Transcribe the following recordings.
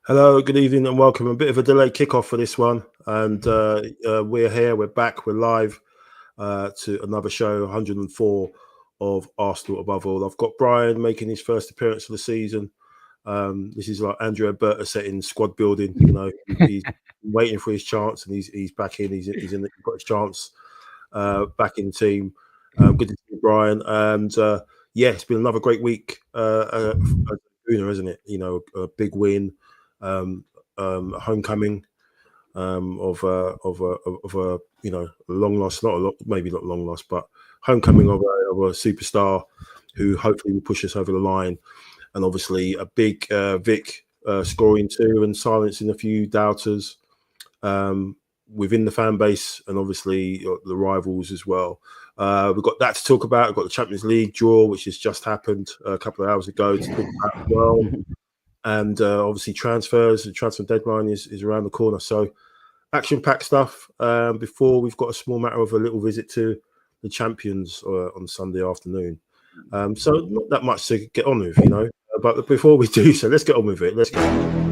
Hello, good evening and welcome. A bit of a delayed kickoff for this one. And we're here, we're back, we're live to another show, 104 of Arsenal Above All. I've got Brian making his first appearance of the season. This is like Andrea Berta setting squad building. You know, he's waiting for his chance and he's back in. He's got his chance back in the team. Good to see you, Brian. And yeah, it's been another great week for Gooner, isn't it? You know, a big win. Homecoming of a you know, long loss, maybe not long loss, but homecoming of a superstar who hopefully will push us over the line, and obviously a big Vic scoring two and silencing a few doubters within the fan base and obviously the rivals as well. We've got that to talk about. We've got the Champions League draw, which has just happened a couple of hours ago, to talk about as well. And obviously transfers, the transfer deadline is around the corner. So action-packed stuff. Before we've got a small matter of a little visit to the Champions on Sunday afternoon. So not that much to get on with, you know. But before we do so, let's get on with it. Let's go.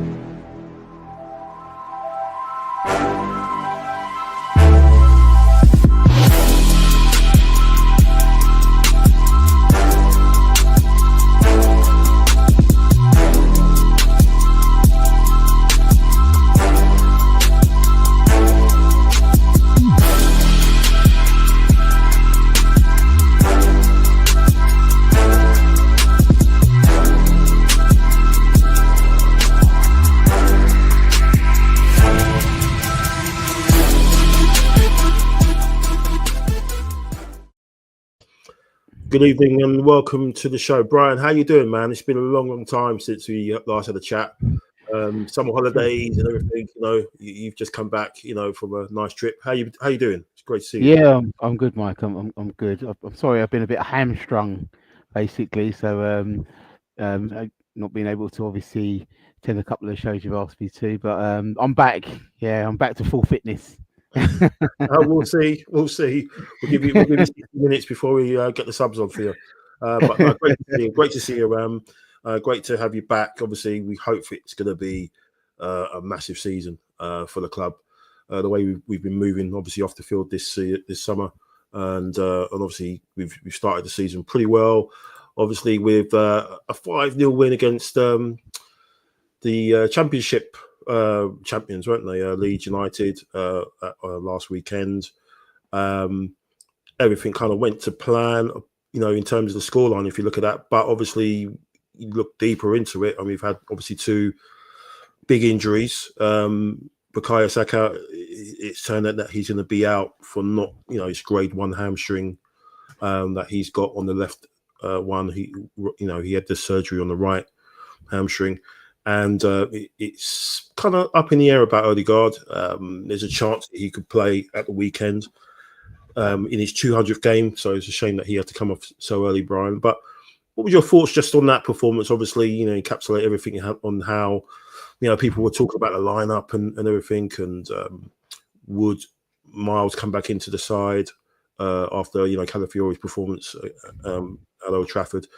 Good evening and welcome to the show. Brian, how you doing, man? It's been a long time since we last had a chat. Summer holidays and everything, you know, you've just come back, you know, from a nice trip. How you doing? It's great to see you. Yeah, I'm good, Mike. I'm good. I'm sorry, I've been a bit hamstrung, basically. So I've not been able to obviously attend a couple of shows you've asked me to, but I'm back. Yeah, I'm back to full fitness. We'll see. We'll give you 60 minutes before we get the subs on for you. But no, great to see you. Great to have you back. Obviously, we hope it's going to be a massive season for the club. The way we've been moving, obviously, off the field this summer, and obviously we've started the season pretty well. Obviously, with a 5-0 win against the Championship champions, weren't they? Leeds United last weekend. Everything kind of went to plan, you know, in terms of the scoreline, if you look at that. But obviously, you look deeper into it, and we've had obviously two big injuries. Bukayo Saka, it's turned out that he's going to be out for not, you know, his grade 1 hamstring that he's got on the left one. He had the surgery on the right hamstring. And it's kind of up in the air about Odegaard. There's a chance that he could play at the weekend in his 200th game. So it's a shame that he had to come off so early, Brian. But what was your thoughts just on that performance? Obviously, you know, encapsulate everything on how, you know, people were talking about the lineup and everything. And would Miles come back into the side after, you know, Calafiori's performance at Old Trafford?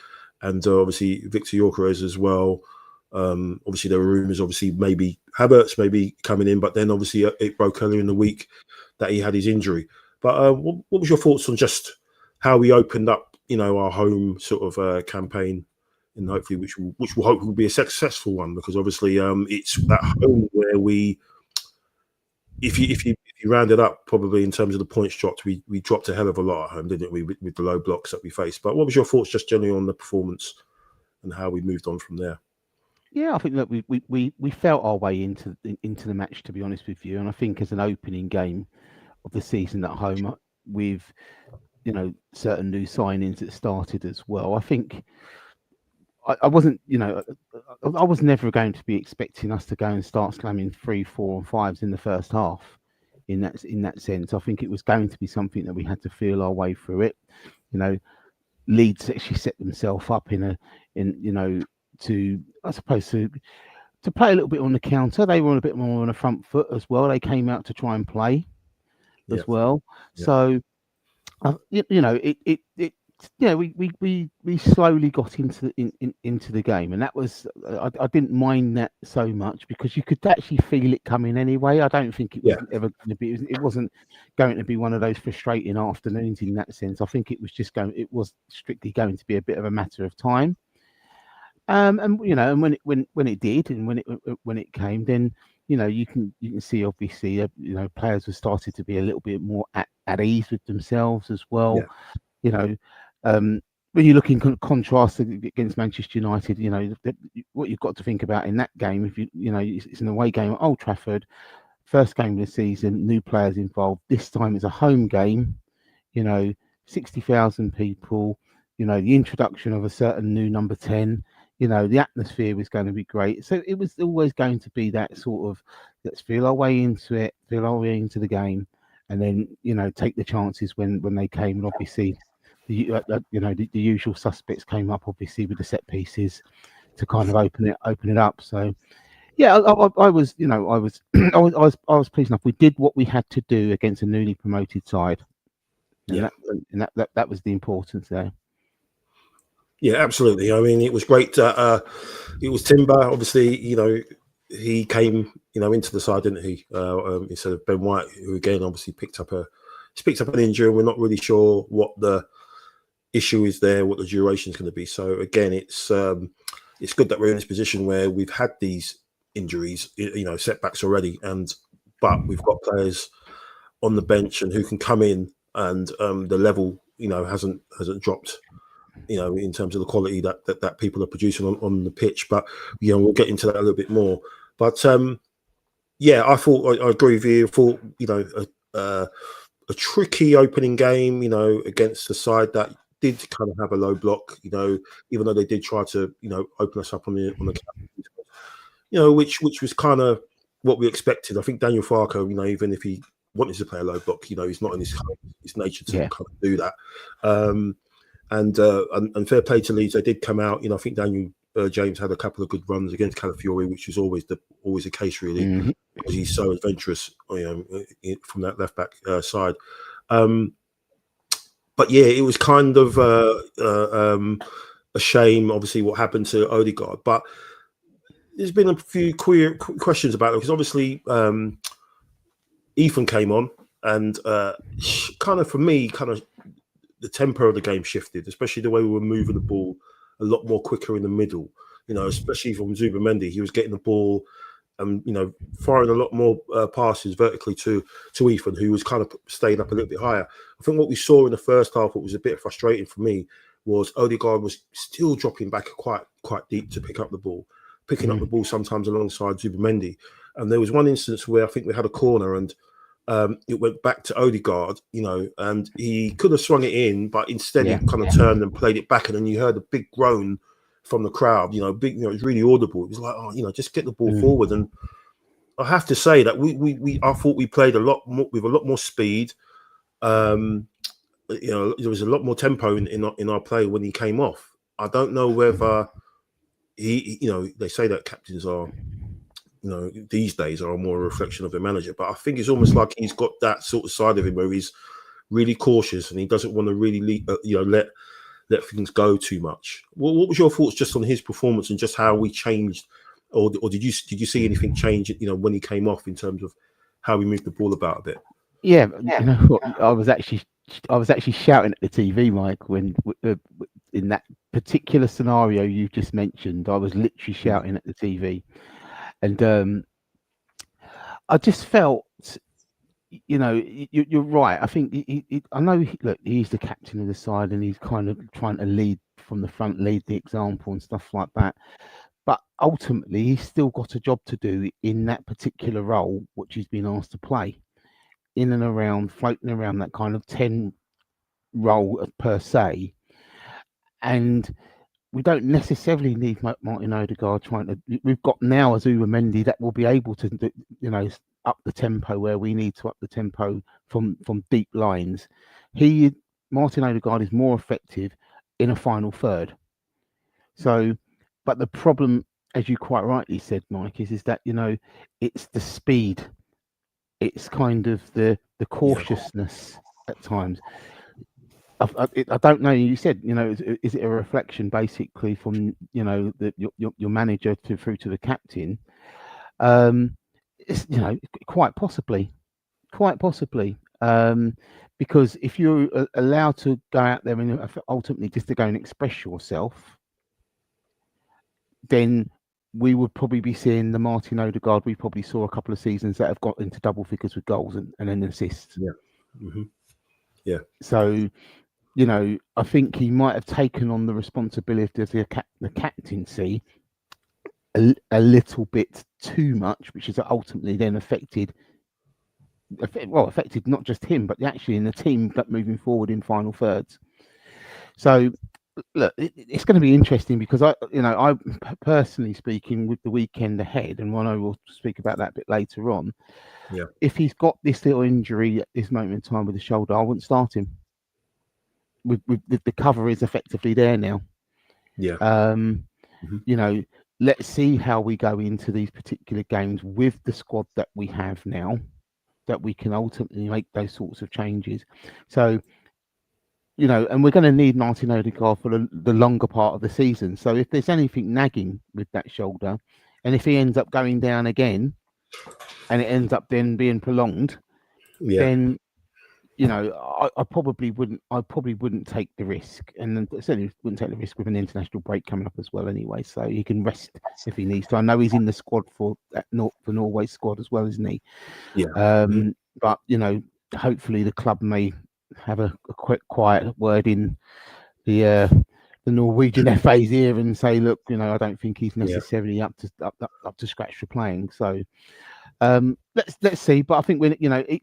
And obviously Victor Gyökeres as well. Obviously there were rumours, obviously maybe Havertz maybe coming in, but then obviously it broke earlier in the week that he had his injury. But what was your thoughts on just how we opened up our home sort of campaign, and hopefully which will hopefully be a successful one, because obviously it's at home where we, if you round it up, probably in terms of the points dropped, we dropped a hell of a lot at home, didn't we, with the low blocks that we faced. But what was your thoughts just generally on the performance and how we moved on from there? Yeah, I think that we felt our way into the match, to be honest with you, and I think as an opening game of the season at home with certain new signings that started as well, I think I wasn't, I was never going to be expecting us to go and start slamming 3, 4, and 5s in the first half. In that sense, I think it was going to be something that we had to feel our way through it. Leeds actually set themselves up to, I suppose, to play a little bit on the counter. They were a bit more on the front foot as well. They came out to try and play as well. Yeah. So, we slowly got into the game, and that was I didn't mind that so much because you could actually feel it coming anyway. I don't think it was ever going to be. It wasn't going to be one of those frustrating afternoons in that sense. I think it was it was strictly going to be a bit of a matter of time. And when it did, and when it came, then you can see obviously players have started to be a little bit more at ease with themselves as well. Yeah. When you look in contrast against Manchester United, what you've got to think about in that game, if it's an away game at Old Trafford, first game of the season, new players involved. This time it's a home game, 60,000 people, the introduction of a certain new number 10, the atmosphere was going to be great. So it was always going to be that sort of, let's feel our way into it, feel our way into the game, and then, take the chances when they came. And obviously, the usual suspects came up, obviously, with the set pieces to kind of open it up. So, yeah, I was pleased enough. We did what we had to do against a newly promoted side, and that was the importance there. Yeah, absolutely. I mean, it was great that it was Timber. Obviously, he came, into the side, didn't he? Instead of Ben White, who again obviously picked up an injury, and we're not really sure what the issue is there, what the duration is going to be. So again, it's good that we're in this position where we've had these injuries, setbacks already, but we've got players on the bench and who can come in, and the level, hasn't dropped. In terms of the quality that people are producing on the pitch, but we'll get into that a little bit more. But I thought I agree with you. I thought a tricky opening game, against the side that did kind of have a low block, even though they did try to open us up on the which was kind of what we expected. I think Daniel Farke, even if he wanted to play a low block, he's not in his nature to kind of do that. And fair play to Leeds, they did come out. I think Daniel James had a couple of good runs against Calafiori, which is always the case, really, because he's so adventurous, from that left back side. But yeah, it was kind of a shame, obviously, what happened to Odegaard. But there's been a few questions about it, because obviously Ethan came on, and kind of, for me, the tempo of the game shifted, especially the way we were moving the ball a lot more quicker in the middle, especially from Zubimendi. He was getting the ball and, firing a lot more passes vertically to Ethan, who was kind of staying up a little bit higher. I think what we saw in the first half, what was a bit frustrating for me, was Odegaard was still dropping back quite deep to pick up the ball, picking up the ball sometimes alongside Zubimendi. And there was one instance where I think we had a corner, and it went back to Odegaard, and he could have swung it in, but instead he kind of turned and played it back, and then you heard a big groan from the crowd. It was really audible. It was like, just get the ball forward. And I have to say that I thought we played a lot more, with a lot more speed. There was a lot more tempo in our play when he came off. I don't know whether they say that captains are, these days are more a reflection of the manager, but I think it's almost like he's got that sort of side of him where he's really cautious and he doesn't want to really, let things go too much. What was your thoughts just on his performance and just how we changed, or did you see anything change, when he came off, in terms of how we moved the ball about a bit? Yeah, I was actually actually shouting at the TV, Mike, when in that particular scenario you just mentioned. I was literally shouting at the TV, and I just felt, you're right. I think I know. Look, he's the captain of the side, and he's kind of trying to lead from the front, lead the example, and stuff like that. But ultimately, he's still got a job to do in that particular role, which he's been asked to play, in and around, floating around that kind of 10 role per se. And we don't necessarily need Martin Odegaard trying to. We've got now a Mendy that will be able to, up the tempo where we need to up the tempo from deep lines. Martin Odegaard is more effective in a final third. So, but the problem, as you quite rightly said, Mike, is that it's the speed, it's kind of the cautiousness at times. I don't know. You said, is it a reflection basically from your manager through to the captain? It's quite possibly, because if you're allowed to go out there and ultimately just to go and express yourself, then we would probably be seeing the Martin Odegaard we probably saw a couple of seasons that have got into double figures with goals and then assists. Yeah. Mm-hmm. Yeah. So, I think he might have taken on the responsibility of the captaincy a little bit too much, which has ultimately then affected not just him, but actually in the team moving forward in final thirds. So, look, it's going to be interesting because I personally speaking, with the weekend ahead, and I will speak about that a bit later on. Yeah. If he's got this little injury at this moment in time with the shoulder, I wouldn't start him. With the cover is effectively there now. Yeah. Let's see how we go into these particular games with the squad that we have now, that we can ultimately make those sorts of changes. So, and we're going to need Martin Odegaard for the longer part of the season. So if there's anything nagging with that shoulder, and if he ends up going down again, and it ends up then being prolonged, then I probably wouldn't take the risk, and then certainly wouldn't take the risk with an international break coming up as well. Anyway, so he can rest if he needs to. I know he's in the squad for Norway's squad as well, isn't he? Yeah. But hopefully the club may have a quick, quiet word in the Norwegian FA's ear and say, look, I don't think he's necessarily up to scratch for playing. So. Let's see, but I think when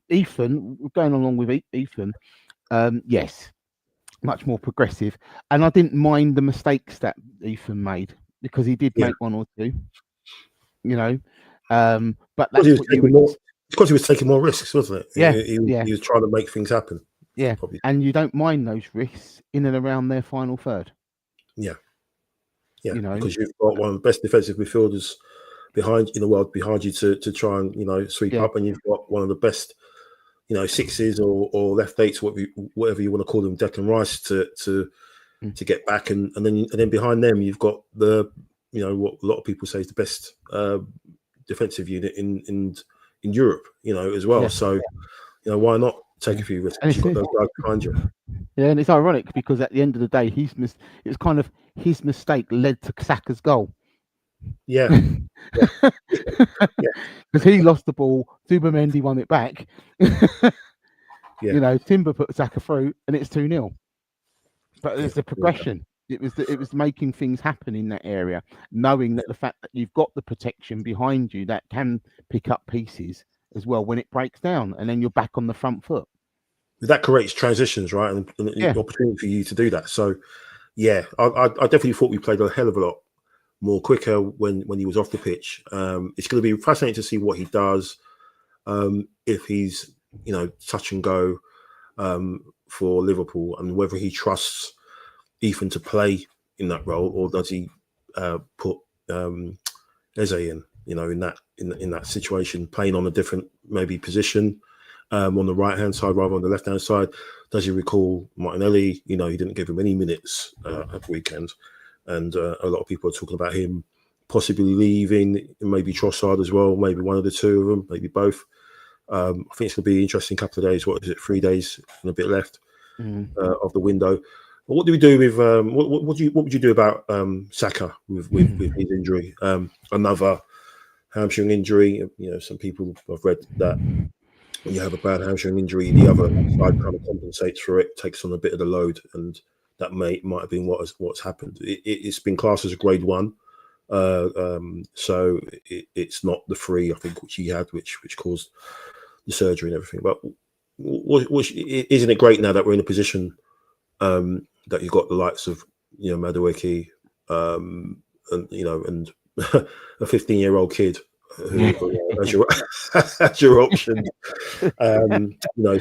Ethan, going along with Ethan, yes, much more progressive, and I didn't mind the mistakes that Ethan made because he did make one or two, but that's because he was taking more risks, wasn't it? Yeah, he was trying to make things happen. Yeah, probably. And you don't mind those risks in and around their final third. Yeah, because you've got one of the best defensive midfielders behind in the world behind you to try and sweep up, and you've got one of the best sixes or left eights, whatever you want to call them, Declan Rice to get back, and then behind them you've got the what a lot of people say is the best defensive unit in Europe as well. So why not take a few risks? You've got those guys behind you. Yeah, and it's ironic because at the end of the day, it was kind of his mistake led to Saka's goal. Yeah. Because he lost the ball, Zubimendi won it back. Timber put Saka through, and it's 2-0. But there's the progression. It was making things happen in that area, knowing that the fact that you've got the protection behind you that can pick up pieces as well when it breaks down, and then you're back on the front foot. That creates transitions, right, and an opportunity for you to do that. So, I definitely thought we played a hell of a lot more quicker when he was off the pitch. It's going to be fascinating to see what he does, if he's touch and go for Liverpool, and whether he trusts Ethan to play in that role, or does he put Eze in that situation, playing on a different maybe position on the right hand side rather than on the left hand side. Does he recall Martinelli? He didn't give him any minutes at the weekend. And a lot of people are talking about him possibly leaving, maybe Trossard as well, maybe one of the two of them, maybe both. I think it's going to be an interesting couple of days. What is it, 3 days and a bit left of the window. But what do we do with what would you do about Saka with his injury? Another hamstring injury. Some people have read that when you have a bad hamstring injury, the other side kind of compensates for it, takes on a bit of the load, and that might have been what's happened. It's been classed as a grade 1, so it's not the 3 I think which he had, which caused the surgery and everything. But isn't it great now that we're in a position that you've got the likes of Madueke, and and a 15-year-old kid who as your option.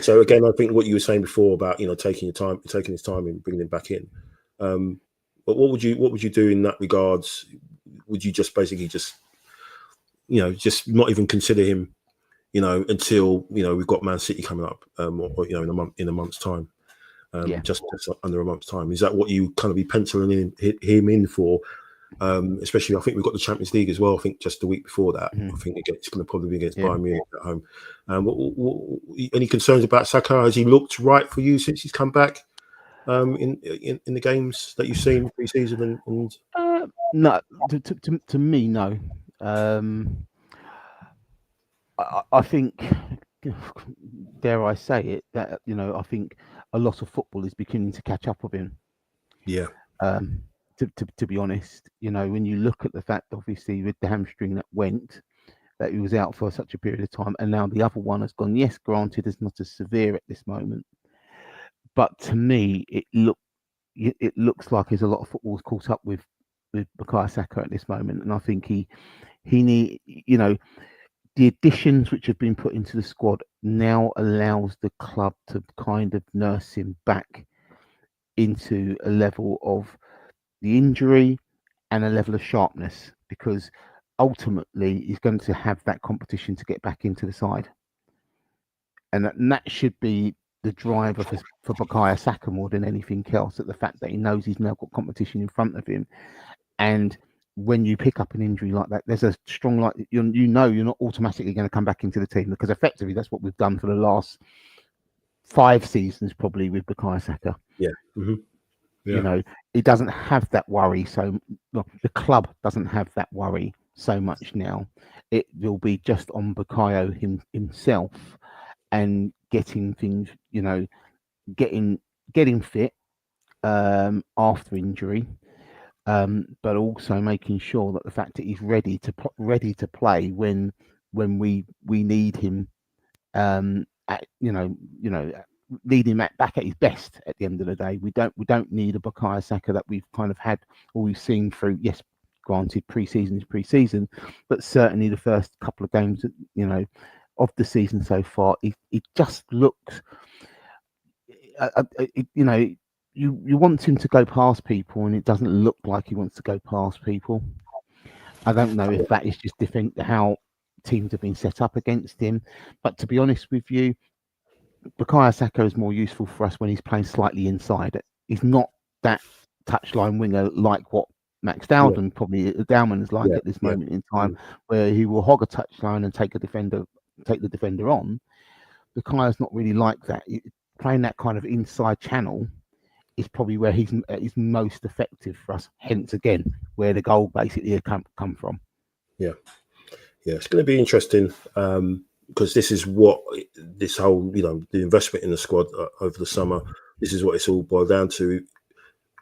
So again, I think what you were saying before about taking his time and bringing him back in. But what would you do in that regards? Would you just basically just not even consider him, until we've got Man City coming up, or in a month's time, just under a month's time? Is that what you kind of be penciling him in for? Especially, I think we've got the Champions League as well. I think just the week before that, I think it's going to probably be against Bayern Munich at home. Any concerns about Saka? Has he looked right for you since he's come back in the games that you've seen pre-season? No, to me, no. I think, dare I say it, that I think a lot of football is beginning to catch up with him. Yeah. To be honest, when you look at the fact, obviously, with the hamstring that he was out for such a period of time, and now the other one has gone. Yes, granted, it's not as severe at this moment, but to me, it looks like there's a lot of football's caught up with Bukayo Saka at this moment, and I think he need the additions which have been put into the squad now allows the club to kind of nurse him back into a level of the injury and a level of sharpness, because ultimately he's going to have that competition to get back into the side, and that should be the driver for Bukayo Saka more than anything else. At the fact that he knows he's now got competition in front of him, and when you pick up an injury like that, there's a strong you're not automatically going to come back into the team, because effectively that's what we've done for the last 5 seasons probably with Bukayo Saka. Yeah. Mm-hmm. Yeah. He doesn't have that worry. So the club doesn't have that worry so much now. It will be just on Bukayo himself and getting things, getting fit after injury. But also making sure that the fact that he's ready to play when we need him, need him back at his best. At the end of the day, we don't need a Bukayo Saka that we've kind of had or we've seen through. Yes, granted, pre-season is pre-season, but certainly the first couple of games, of the season so far, he just looks, You want him to go past people, and it doesn't look like he wants to go past people. I don't know if that is just how teams have been set up against him. But to be honest with you, Bukayo Saka is more useful for us when he's playing slightly inside. He's not that touchline winger like what Max Dowden Dowman is like at this moment in time, where he will hog a touchline and take the defender on. Bukayo's not really like that. Playing that kind of inside channel is probably where he's most effective for us. Hence, again, where the goal basically come from. Yeah, it's going to be interesting because this is what this whole, the investment in the squad over the summer. This is what it's all boiled down to.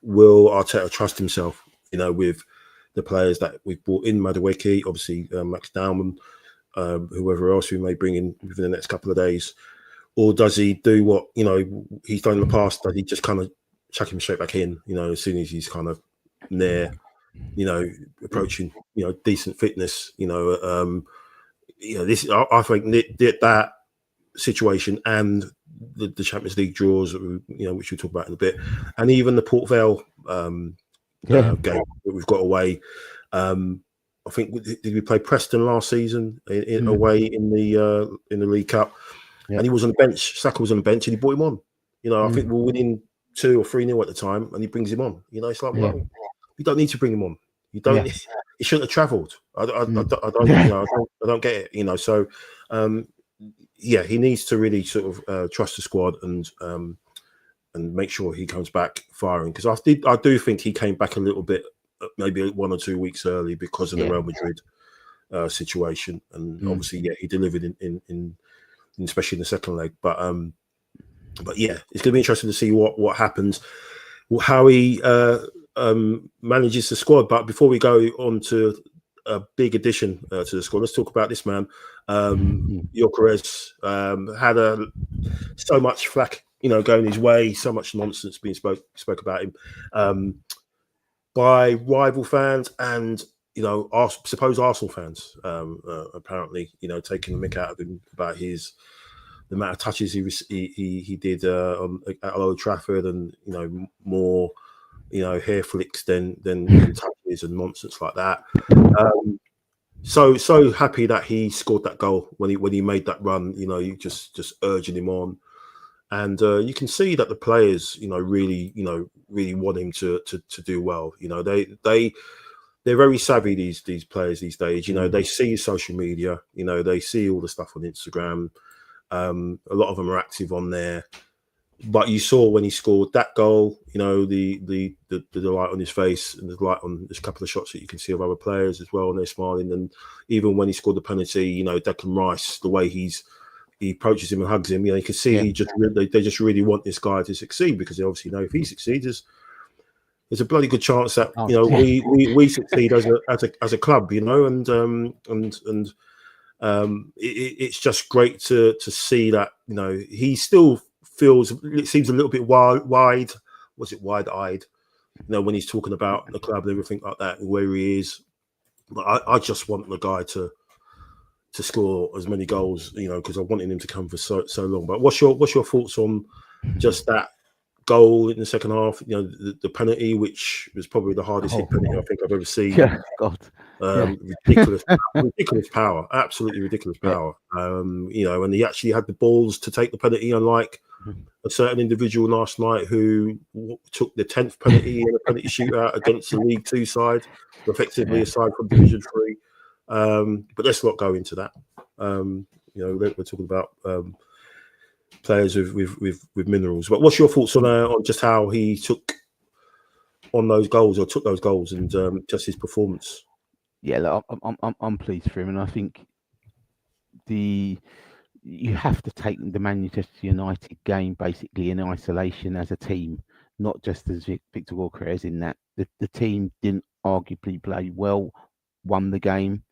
Will Arteta trust himself, with the players that we've brought in? Madueke, obviously, Max Dowman, whoever else we may bring in within the next couple of days, or does he do what he's done in the past? Does he just kind of chuck him straight back in, as soon as he's kind of near, approaching, decent fitness, this, I think that situation and the Champions League draws, which we'll talk about in a bit, and even the Port Vale game that we've got away. I think did we play Preston last season away in the League Cup, and he was on the bench. Saka was on the bench, and he brought him on. I think we're winning 2 or 3-0 at the time, and he brings him on. It's like, well, you don't need to bring him on. You don't. He shouldn't have travelled. I don't. I don't get it. So, he needs to really sort of trust the squad and and make sure he comes back firing, because I do think he came back a little bit, maybe 1 or 2 weeks early because of the Real Madrid situation, and obviously he delivered in especially in the second leg. But yeah, it's going to be interesting to see what happens, how he manages the squad. But before we go on to a big addition to the squad, let's talk about this man. Gyökeres had so much flack, going his way, so much nonsense being spoke about him by rival fans and supposed Arsenal fans. Apparently, taking the mick out of him about the amount of touches he did at Old Trafford, and more hair flicks than touches and nonsense like that. So happy that he scored that goal when he made that run. You just urging him on, and you can see that the players really want him to do well. They're very savvy, these players these days. They see social media. They see all the stuff on Instagram. A lot of them are active on there. But you saw when he scored that goal, the light on his face, and the light on this couple of shots that you can see of other players as well, and they're smiling. And even when he scored the penalty, Declan Rice, the way he approaches him and hugs him, you can see they just really want this guy to succeed, because they obviously know if he succeeds, there's a bloody good chance that we succeed as a club, it's just great to see that he still it seems a little bit wide-eyed, when he's talking about the club and everything like that and where he is. But I just want the guy to score as many goals, because I wanted him to come for so long. But what's your thoughts on just that goal in the second half? The penalty, which was probably the hardest hit penalty I think I've ever seen. Ridiculous power, absolutely ridiculous power. And he actually had the balls to take the penalty, unlike a certain individual last night who took the 10th penalty in a penalty shootout against the League Two side, effectively aside from Division 3. But let's not go into that. We're talking about players with minerals. But what's your thoughts on just how he took those goals, and just his performance? Yeah, look, I'm pleased for him, and I think you have to take the Manchester United game basically in isolation as a team, not just as Victor Gyökeres, in that the team didn't arguably play well, won the game.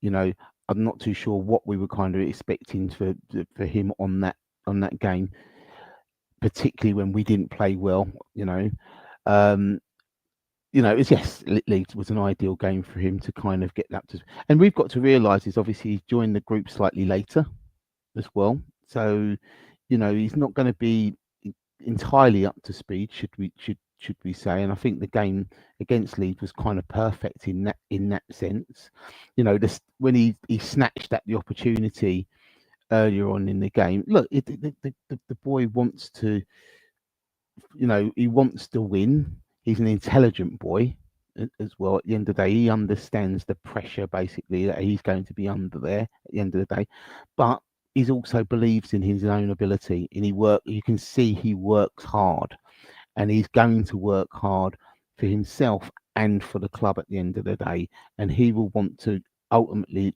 I'm not too sure what we were kind of expecting for him on that game, particularly when we didn't play well. Leeds was an ideal game for him to kind of get that to, and we've got to realise is obviously he's joined the group slightly later as well, so he's not going to be entirely up to speed, should we say. And I think the game against Leeds was kind of perfect in that sense. When he snatched at the opportunity earlier on in the game. Look, the boy wants to, he wants to win. He's an intelligent boy as well. At the end of the day, he understands the pressure basically that he's going to be under there at the end of the day, but he also believes in his own ability, and you can see he works hard, and he's going to work hard for himself and for the club at the end of the day. And he will want to ultimately,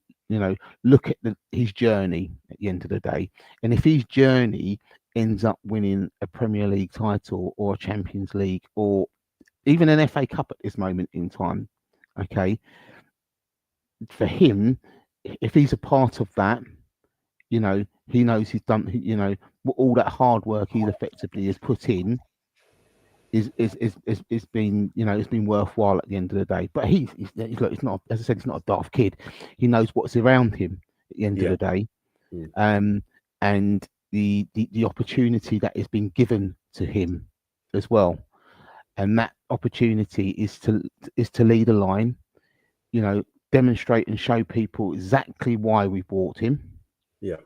look at his journey at the end of the day. And if his journey ends up winning a Premier League title or a Champions League or even an FA Cup at this moment in time, okay, for him, if he's a part of that, he knows he's done, all that hard work he's effectively has put in is been, it's been worthwhile at the end of the day. But he's not, as I said, he's not a daft kid. He knows what's around him at the end of the day. And the opportunity that has been given to him as well. And that opportunity is to lead a line, demonstrate and show people exactly why we bought him. Yeah.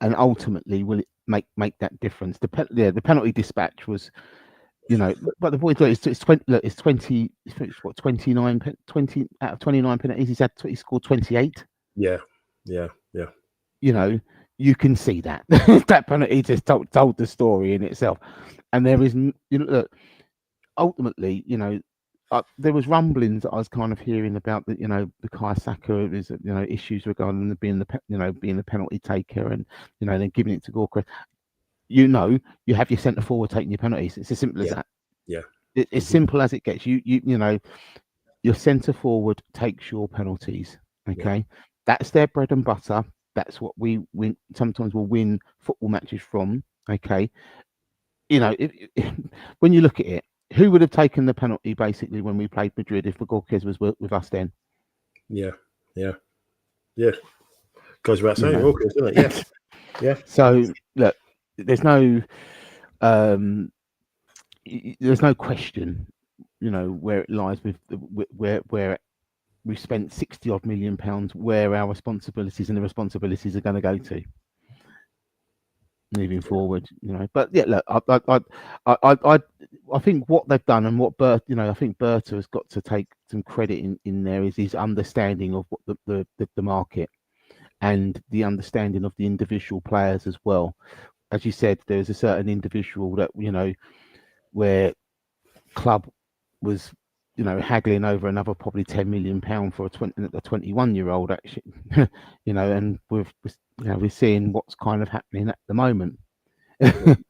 And ultimately, will it make that difference? The penalty dispatch was, but the boy, it's 20 out of 29 penalties. He scored 28. Yeah. You can see that that penalty just told the story in itself. And there is, look, ultimately, there was rumblings that I was kind of hearing about that, Bukayo Saka is, issues regarding being the penalty taker, and then giving it to Gorka. You have your centre forward taking your penalties. It's as simple as that. Yeah. It's simple as it gets. Your centre forward takes your penalties. Okay, that's their bread and butter. That's what we win. Sometimes we'll win football matches from. Okay, when you look at it, who would have taken the penalty basically when we played Madrid if Gorka was with us then? Yeah. Goes without saying, doesn't it? Yeah. So look, there's no question, where it lies with where we've spent 60 odd million pounds, where our responsibilities and the responsibilities are going to go to moving forward. But yeah, look, I think what they've done and what Berta, I think Berta has got to take some credit in there is his understanding of what the market and the understanding of the individual players as well. As you said, there's a certain individual that where club was haggling over another probably £10 million for a 21-year-old actually, and we're seeing what's kind of happening at the moment. Didn't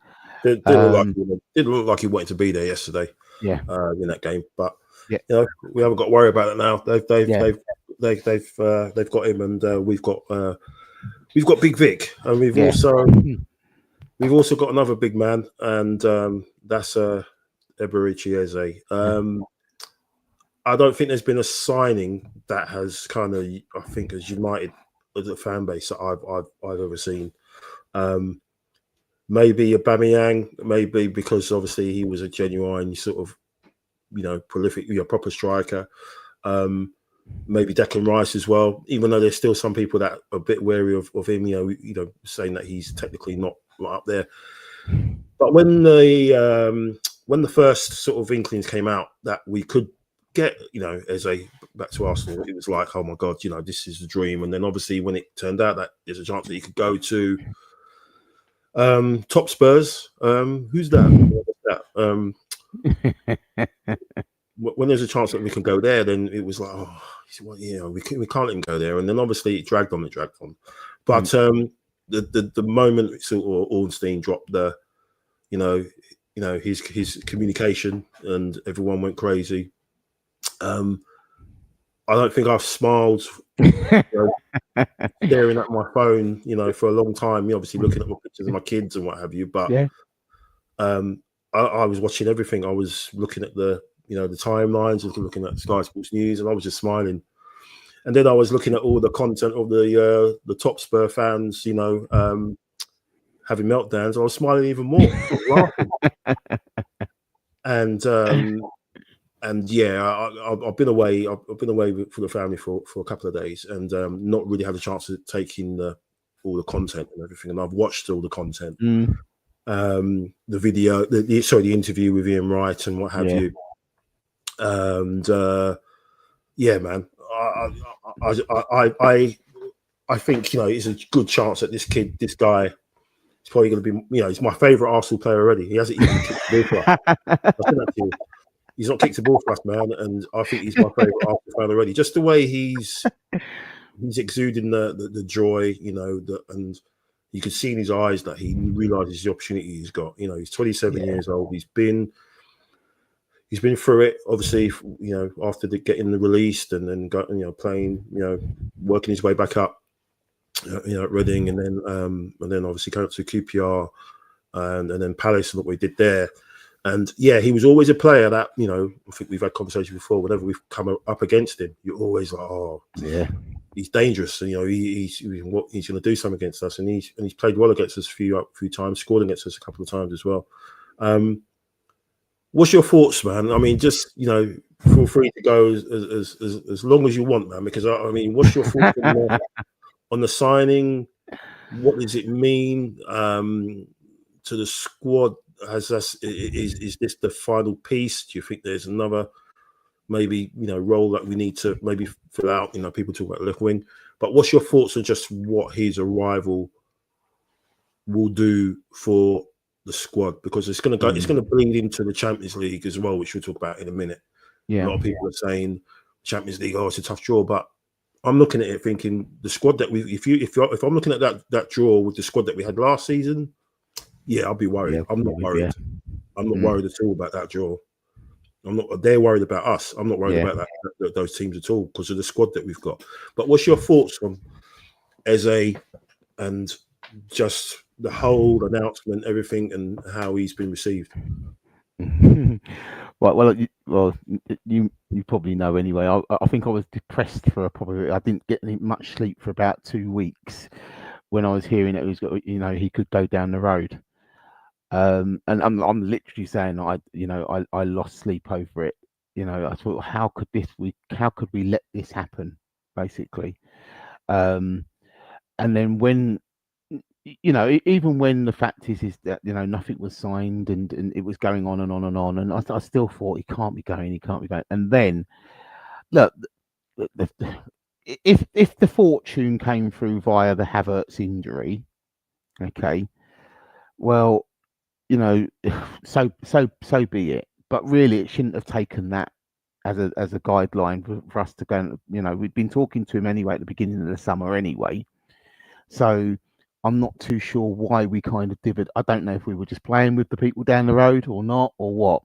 look like he wanted to be there yesterday. Yeah, in that game, but yeah, we haven't got to worry about it now. They've got him, and we've got Big Vic, and we've also got another big man, and that's Eberechi Eze. I don't think there's been a signing that has kind of, I think, as united the fan base that I've ever seen. Maybe Aubameyang, maybe because obviously he was a genuine sort of, prolific, proper striker. Maybe Declan Rice as well, even though there's still some people that are a bit wary of him, saying that he's technically not right up there. But when the first sort of inklings came out that we could get, Eze back to Arsenal, it was like, oh my God, this is the dream. And then obviously when it turned out that there's a chance that he could go to top Spurs, who's that? When there's a chance that we can go there, then it was like, we can't let him go there. And then obviously it dragged on. But the moment sort of Ornstein dropped the, his communication and everyone went crazy. I don't think I've smiled staring at my phone, for a long time. Obviously looking at my pictures of my kids and what have you. But I was watching everything. I was looking at the timelines, looking at Sky Sports News, and I was just smiling. And then I was looking at all the content of the top Spur fans, having meltdowns. I was smiling even more, laughing. And yeah, I've been away. I've been away for the family for a couple of days, and not really had a chance to take in all the content and everything. And I've watched all the content, the video, the interview with Ian Wright and what have you. And yeah, man, I think it's a good chance that this guy is probably going to be, he's my favourite Arsenal player already. He hasn't even kicked the ball for us. I said that to you. He's not kicked the ball for us, man, and I think he's my favourite Arsenal fan already. Just the way he's exuding the joy, and you can see in his eyes that he realises the opportunity he's got. He's 27 years old. He's been through it, obviously, after getting the released and then got, playing, working his way back up, at Reading, and then obviously going up to QPR and then Palace and what we did there. And yeah, he was always a player that, I think we've had conversations before, whenever we've come up against him, you're always like, oh, yeah, he's dangerous. And, he's going to do something against us. And he's played well against us a few times, scored against us a couple of times as well. What's your thoughts, man? I mean, just, feel free to go as long as you want, man, because I mean, what's your thoughts on the signing? What does it mean to the squad? Is this the final piece? Do you think there's another maybe role that we need to maybe fill out? People talk about left wing, but what's your thoughts on just what his arrival will do for the squad, because it's going to go. It's going to bleed into the Champions League as well, which we'll talk about in a minute. Yeah. A lot of people are saying Champions League, oh, it's a tough draw, but I'm looking at it thinking the squad that we, if I'm looking at that draw with the squad that we had last season, yeah, I'll be worried. Yeah, I'm not worried. yeah. I'm not worried at all about that draw. I'm not. They're worried about us. I'm not worried Yeah. about those teams at all because of the squad that we've got. But what's your thoughts on Eze and just the whole announcement, everything, and how he's been received? well, you probably know anyway. I think I was depressed for I didn't get much sleep for about 2 weeks when I was hearing that he could go down the road. And I'm literally saying I lost sleep over it. I thought, how could we let this happen, basically? And then when even when the fact is that nothing was signed and it was going on and on and on, and I still thought he can't be going. And then look, if the fortune came through via the Havertz injury, okay, well, so be it. But really, it shouldn't have taken that as a guideline for us to go. We'd been talking to him anyway at the beginning of the summer anyway, so I'm not too sure why we kind of did it. I don't know if we were just playing with the people down the road or not, or what.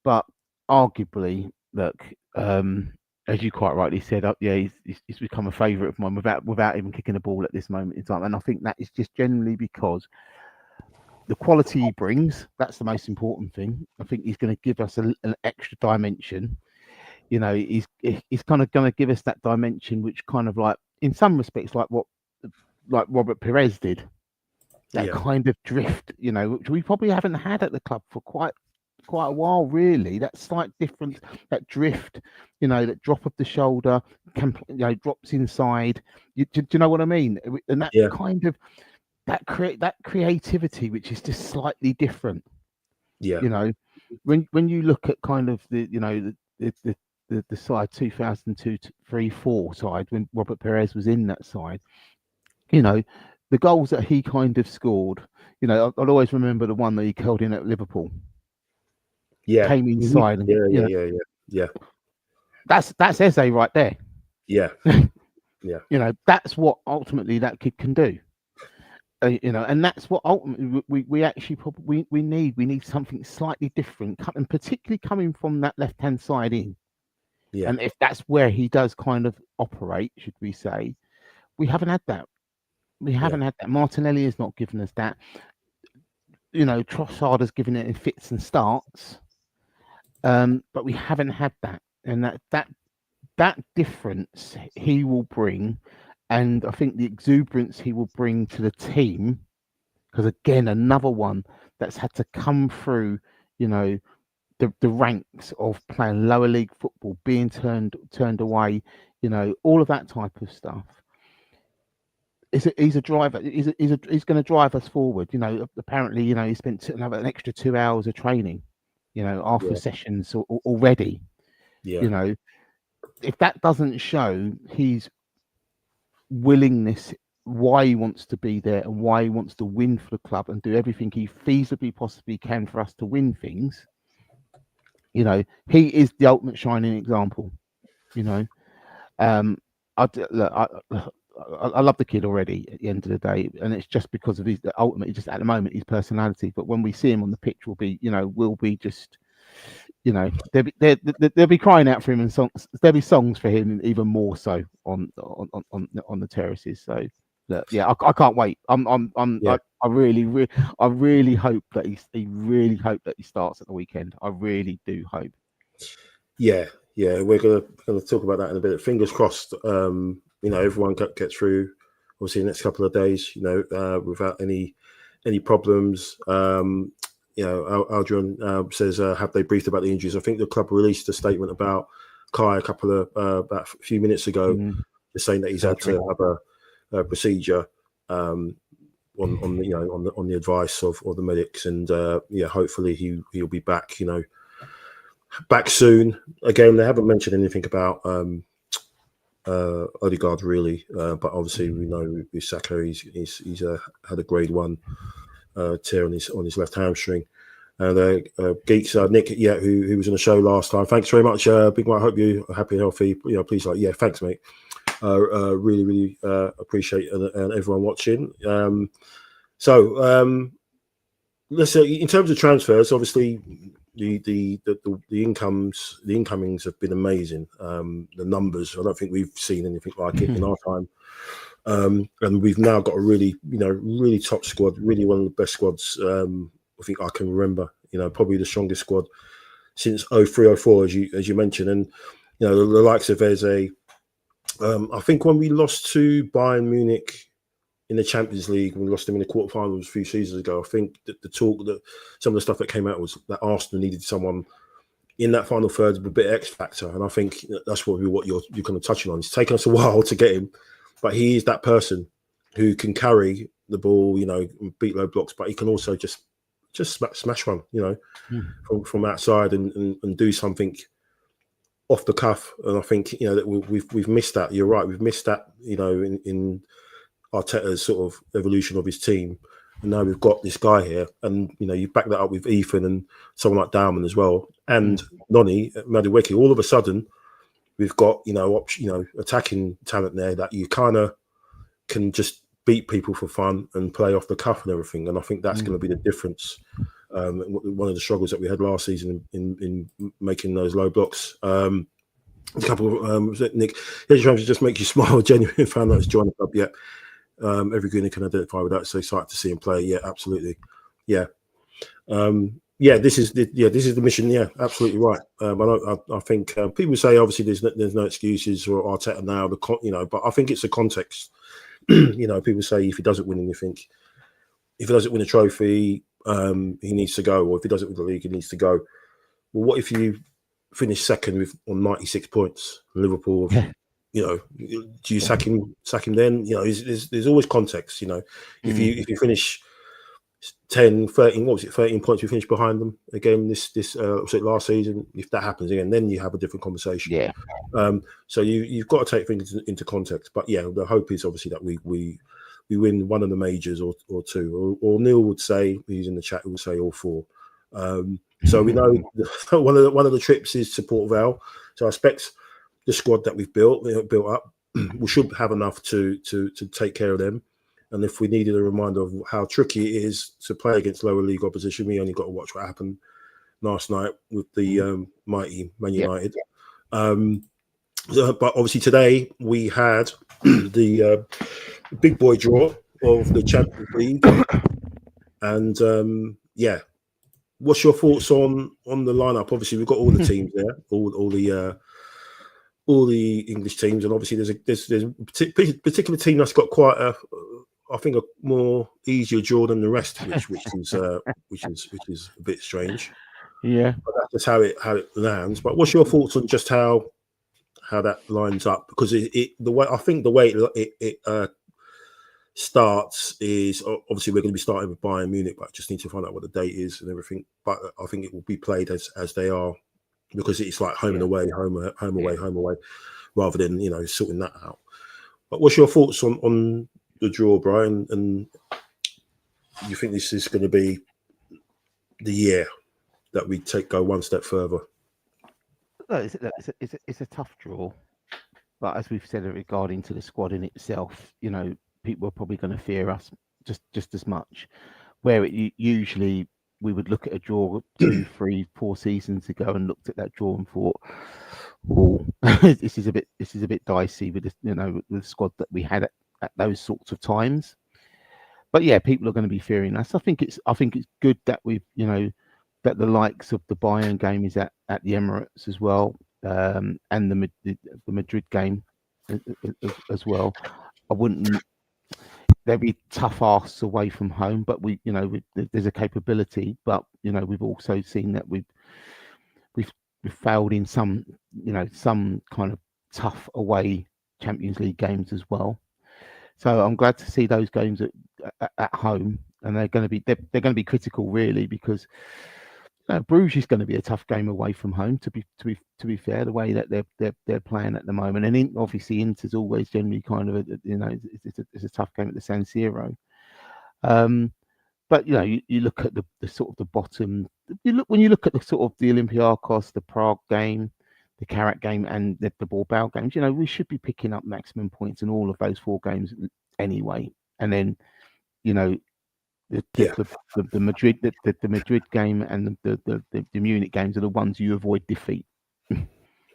But arguably, look, as you quite rightly said, he's become a favourite of mine without even kicking a ball at this moment in time. And I think that is just generally because the quality he brings, that's the most important thing. I think he's going to give us an extra dimension. He's kind of going to give us that dimension, which kind of like, in some respects, like Robert Perez did. That kind of drift, which we probably haven't had at the club for quite a while, really. That slight difference, that drift, that drop of the shoulder, drops inside. Do you know what I mean? And that kind of that creativity, which is just slightly different. Yeah. When you look at kind of the side 2002, 3, 4 side, when Robert Perez was in that side, the goals that he kind of scored, I'll always remember the one that he curled in at Liverpool. Yeah. Came inside. And, yeah. That's Eze right there. Yeah. Yeah. That's what ultimately that kid can do. And that's what ultimately we actually probably we need. We need something slightly different, and particularly coming from that left-hand side in. Yeah. And if that's where he does kind of operate, should we say, we haven't had that. We haven't had that. Martinelli has not given us that. Trossard has given it in fits and starts, but we haven't had that. And that difference he will bring, and I think the exuberance he will bring to the team, because again, another one that's had to come through, the ranks of playing lower league football, being turned away, all of that type of stuff. He's a driver. He's going to drive us forward. Apparently, he spent an extra 2 hours of training, after sessions already. Yeah. If that doesn't show his willingness, why he wants to be there and why he wants to win for the club and do everything he feasibly possibly can for us to win things, he is the ultimate shining example. I love the kid already at the end of the day, and it's just because of ultimately just at the moment his personality. But when we see him on the pitch, we'll be just, they'll be crying out for him, and songs. There'll be songs for him, even more so on the terraces. So I can't wait. I really hope that he starts at the weekend. I really do hope. Yeah, we're gonna talk about that in a bit. Fingers crossed. Everyone gets through, obviously, the next couple of days, without any problems. Aldrin says, have they briefed about the injuries? I think the club released a statement about Kai about a few minutes ago, just saying that he's had to have a procedure on the advice of the medics, and hopefully he'll be back, back soon. Again, they haven't mentioned anything about Odegaard really, but obviously we know with Saka he's had a grade 1 tear on his left hamstring. And Geeks Nick, who was on the show last time. Thanks very much, Big Mike. I hope you're happy and healthy. Please thanks, mate. Really appreciate and everyone watching. Let's say in terms of transfers, obviously the incomings have been amazing. The numbers, I don't think we've seen anything like it in our time. And we've now got a really top squad, really one of the best squads I think I can remember. Probably the strongest squad since 03-04, as you mentioned, and the likes of Eze. I think when we lost to Bayern Munich in the Champions League, we lost them in the quarterfinals a few seasons ago. I think that some of the stuff that came out was that Arsenal needed someone in that final third with a bit of X factor, and I think that's what you're kind of touching on. It's taken us a while to get him, but he is that person who can carry the ball, and beat low blocks, but he can also just smash one, from outside and do something off the cuff. And I think that we've missed that. You're right, we've missed that. In Arteta's sort of evolution of his team, and now we've got this guy here, and you back that up with Ethan and someone like Dowman as well, and Noni Madueke. All of a sudden, we've got attacking talent there that you kind of can just beat people for fun and play off the cuff and everything. And I think that's going to be the difference. One of the struggles that we had last season in making those low blocks. A couple of Nick, here's trying to just make you smile. Genuine fan that's joined the club. Yeah. Every Gooner can identify with that. So excited to see him play. Yeah, absolutely. Yeah. This is the mission. Yeah, absolutely right. I think people say obviously there's no excuses for Arteta now. But I think it's a context. People say if he doesn't win anything, if he doesn't win a trophy, he needs to go, or if he doesn't win the league, he needs to go. Well, what if you finish second on 96 points? Liverpool. Yeah. Do you sack him then? There's always context. If you finish 10, 13, what was it, 13 points, we finished behind them again this last season. If that happens again, then you have a different conversation. Yeah. So you've got to take things into context. But yeah, the hope is obviously that we win one of the majors or two. Or Neil would say, he's in the chat, he would say all four. So we know one of the trips is to Port Vale. So I expect the squad that we've built up, we should have enough to take care of them. And if we needed a reminder of how tricky it is to play against lower league opposition, we only got to watch what happened last night with the mighty Man United. But obviously today we had the big boy draw of the Champions League. And what's your thoughts on the lineup? Obviously we've got all the teams there, all the English teams, and obviously there's a particular team that's got quite a more easier draw than the rest, which is a bit strange. Yeah, but that's just how it lands. But what's your thoughts on just how that lines up? Because the way it starts is obviously we're going to be starting with Bayern Munich, but just need to find out what the date is and everything. But I think it will be played as they are, because it's like home and away, home away, rather than sorting that out. But what's your thoughts on the draw, Brian? And you think this is going to be the year that we go one step further? It's a tough draw, but as we've said regarding to the squad in itself, people are probably going to fear us just as much. Where usually we would look at a draw 2, 3, 4 seasons ago and looked at that draw and thought, "Oh, this is a bit dicey with the squad that we had at those sorts of times." But yeah, people are going to be fearing us. I think it's good that we've that the likes of the Bayern game is at the Emirates as well, and the Madrid game as well. I wouldn't. There'll be tough asks away from home, but there's a capability. But we've also seen that we've failed in some kind of tough away Champions League games as well. So I'm glad to see those games at home, and they're going to be critical really, because Bruges is going to be a tough game away from home. To be fair, the way that they're playing at the moment, and obviously Inter's always generally kind of it's a tough game at the San Siro. but you look at the sort of the bottom. When you look at the sort of the Olympiacos, the Prague game, the Carrot game, and the Bilbao games, we should be picking up maximum points in all of those 4 games anyway. And then, the Yeah, Madrid the Madrid game and the Munich games are the ones you avoid defeat.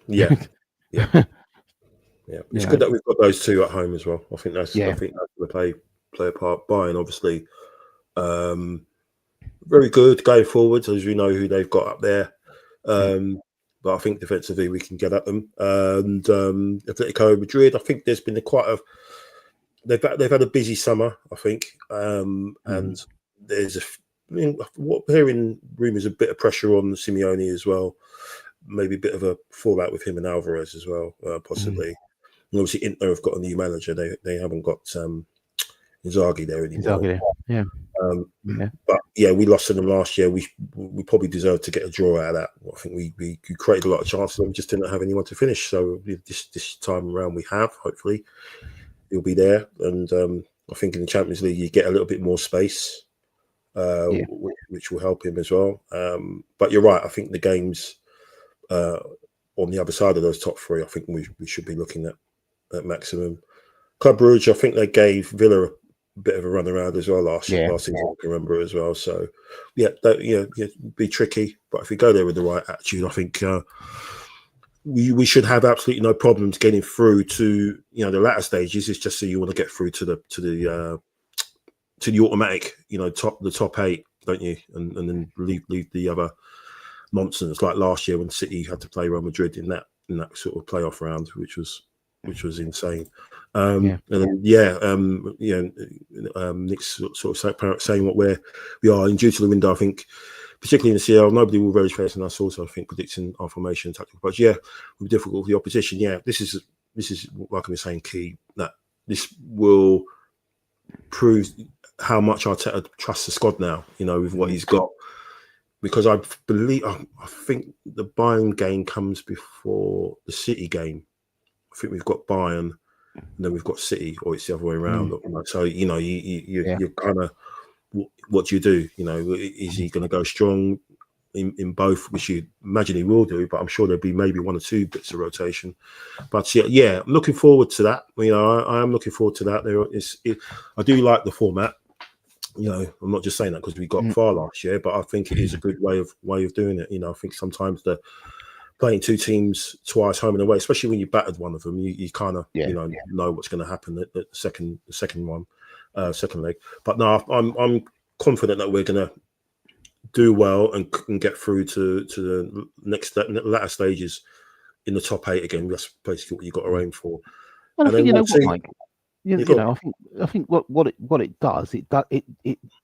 yeah, yeah. Yeah, it's good that we've got those 2 at home as well. I think that's going to play a part. Bayern, obviously, very good going forward, as we know who they've got up there. But I think defensively we can get at them. And Atletico Madrid, I think there's been they've had a busy summer, I think, and there's what we're hearing rumours a bit of pressure on Simeone as well. Maybe a bit of a fallout with him and Alvarez as well, possibly. And obviously, Inter have got a new manager. They haven't got Inzaghi there anymore. But yeah, we lost to them last year. We probably deserved to get a draw out of that. I think we created a lot of chances. We just didn't have anyone to finish. So this time around, we have. Hopefully, he'll be there. And I think in the Champions League, you get a little bit more space, which will help him as well. But you're right. I think the games on the other side of those top 3, I think we should be looking at maximum. Club Brugge, I think they gave Villa a bit of a run around as well last season. I can remember as well. So be tricky. But if we go there with the right attitude, I think we should have absolutely no problems getting through to the latter stages. It's just so you want to get through to the automatic, the top 8, don't you? And then leave the other nonsense like last year when City had to play Real Madrid in that sort of playoff round, which was insane. And then Nick's sort of saying what we are in due to the window. I think particularly in the CL, nobody will relish facing us. Also, I think predicting our formation and tactical approach. Yeah, will be difficult for the opposition. Yeah, this is like I was saying, key that this will prove how much Arteta trusts the squad now. With what he's got. Because I think the Bayern game comes before the City game. I think we've got Bayern, and then we've got City, or it's the other way around. So you kind of, what do you do? Is he going to go strong in both, which you imagine he will do? But I'm sure there'll be maybe 1 or 2 bits of rotation. But I'm looking forward to that. I am looking forward to that. I do like the format. I'm not just saying that because we got far last year, but I think it is a good way of doing it. I think sometimes playing 2 teams twice, home and away, especially when you battered one of them, you kind of know what's going to happen at the second leg. But no, I'm confident that we're going to do well and get through to the latter stages in the top 8 again. That's basically what you got to aim for. Well, I think Mike. I think what it does,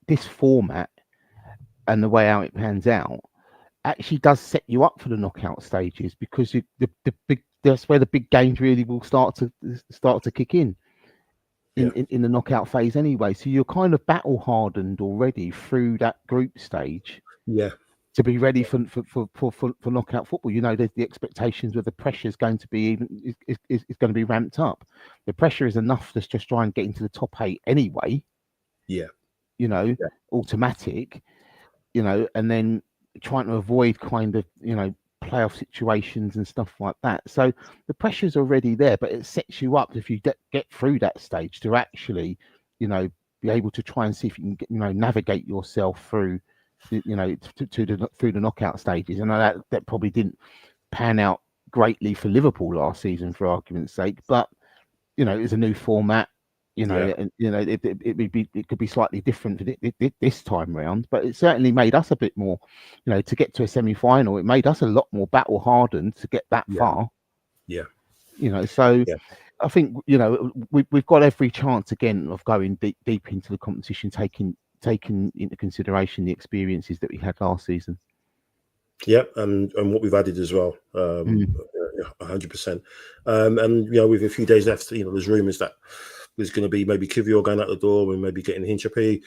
this format and the way how it pans out actually does set you up for the knockout stages, because that's where the big games really will start to kick in the knockout phase anyway. So you're kind of battle hardened already through that group stage. Yeah. To be ready for knockout football, the expectations where the pressure is going to be is going to be ramped up. The pressure is enough to just try and get into the top 8 anyway. Yeah, automatic. And then trying to avoid kind of playoff situations and stuff like that. So the pressure's already there, but it sets you up if you get through that stage to actually, be able to try and see if you can navigate yourself through. Through the knockout stages. And that probably didn't pan out greatly for Liverpool last season, for argument's sake. But it's a new format. And it could be slightly different this time round. But it certainly made us a bit more, to get to a semi-final. It made us a lot more battle hardened to get that far. Yeah. I think we've got every chance again of going deep into the competition, taking into consideration the experiences that we had last season. Yeah, and what we've added as well, 100%. And with a few days left, there's rumours that there's going to be maybe Kivior going out the door, and maybe getting Hinchapi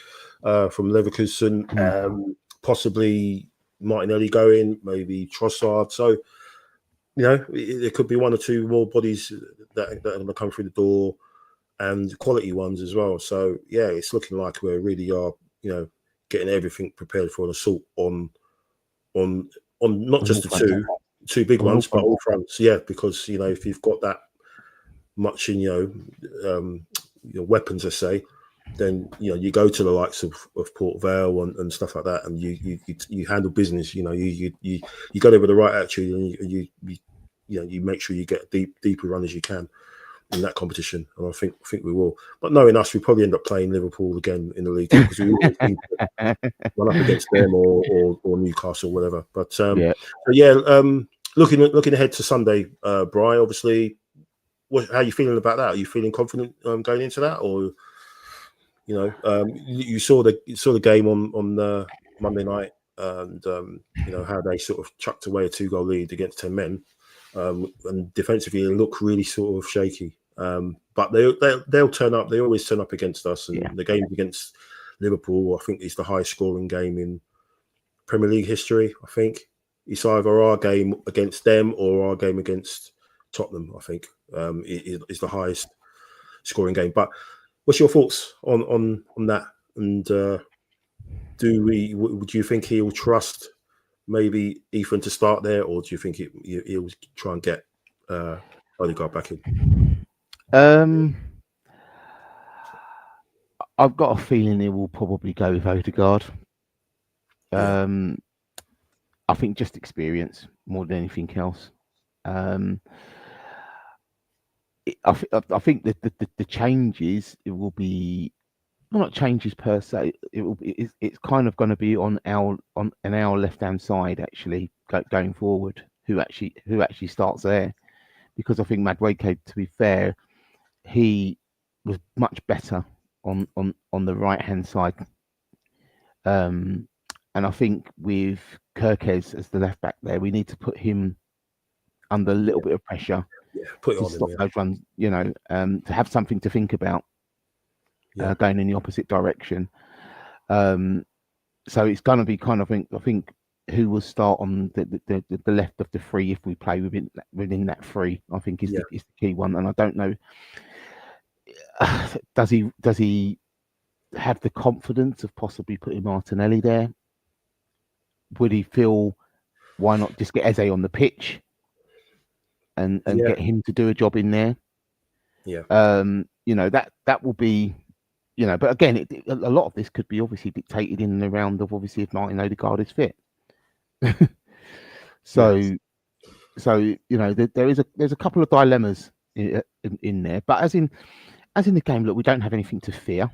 from Leverkusen, possibly Martinelli going, maybe Trossard. So there could be 1 or 2 more bodies that are going to come through the door, and quality ones as well. So it's looking like we really are, getting everything prepared for an assault on not just the two big ones, but all fronts. Yeah, because if you've got that much in your weapons, let's say, then you go to the likes of Port Vale and stuff like that, and you handle business. You go there with the right attitude, and you make sure you get deeper run as you can in that competition, and I think we will. But knowing us, we probably end up playing Liverpool again in the league because we always need to run up against them or Newcastle, whatever. But looking ahead to Sunday, Bri, obviously, how are you feeling about that? Are you feeling confident going into that, or you saw the game on Monday night, and how they sort of chucked away a 2-goal lead against 10 men, and defensively they look really sort of shaky. But they'll turn up. They always turn up against us, and the game against Liverpool, I think, is the highest scoring game in Premier League history. I think it's either our game against them or our game against Tottenham. I think is the highest scoring game. But what's your thoughts on that? And would you think he'll trust maybe Ethan to start there, or do you think he'll try and get Odegaard back in? I've got a feeling he will probably go with Odegaard. I think just experience more than anything else. I think that the changes, it will be not changes per se. It's kind of going to be on our left hand side actually going forward. Who actually starts there? Because I think Madueke, to be fair, he was much better on the right hand side. And I think with Kirkes as the left back there, we need to put him under a little bit of pressure. Put it to on stop him, those runs, to have something to think about going in the opposite direction. So it's going to be kind of, I think who will start on the left of the three if we play within that three, I think is the key one. And I don't know, does he have the confidence of possibly putting Martinelli there? Would he feel, why not just get Eze on the pitch and get him to do a job in there? That will be, but again, a lot of this could be obviously dictated in the round of obviously if Martin Odegaard is fit. There's a couple of dilemmas in there, but as in the game, look, we don't have anything to fear.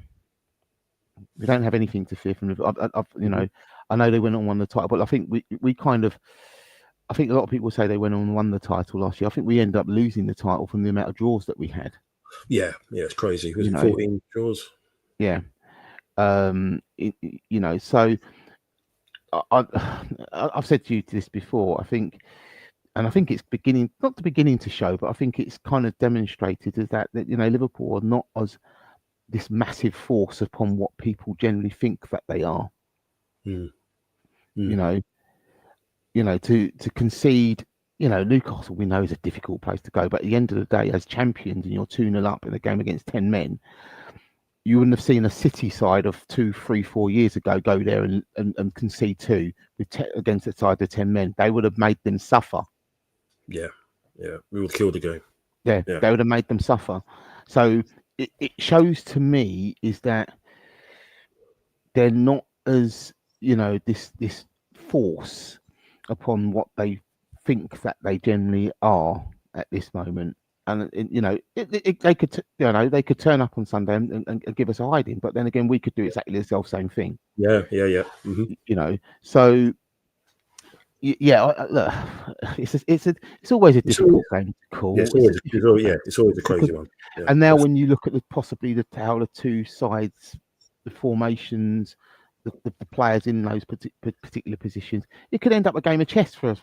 We don't have anything to fear from the. I know they went on and won the title, but I think we kind of. I think a lot of people say they went on and won the title last year. I think we ended up losing the title from the amount of draws that we had. Yeah, it's crazy. Was it 14 draws? Yeah. So I've said to you this before. I think it's not beginning to show, but I think it's kind of demonstrated is that Liverpool are not as this massive force upon what people generally think that they are. To concede, Newcastle we know is a difficult place to go, but at the end of the day, as champions and you're 2-0 up in a game against 10 men, you wouldn't have seen a City side of 2, 3, 4 years ago go there and concede 2 against the side of 10 men. They would have made them suffer. Yeah, we would kill the game. Yeah, they would have made them suffer. So it shows to me is that they're not as this force upon what they think that they generally are at this moment. And they could turn up on Sunday and give us a hiding, but then again we could do exactly the same thing. Mm-hmm. So look, it's always a difficult game to call. It's always a crazy one. Yeah, and now when you look at possibly how the two sides, the formations, the players in those particular positions, it could end up a game of chess for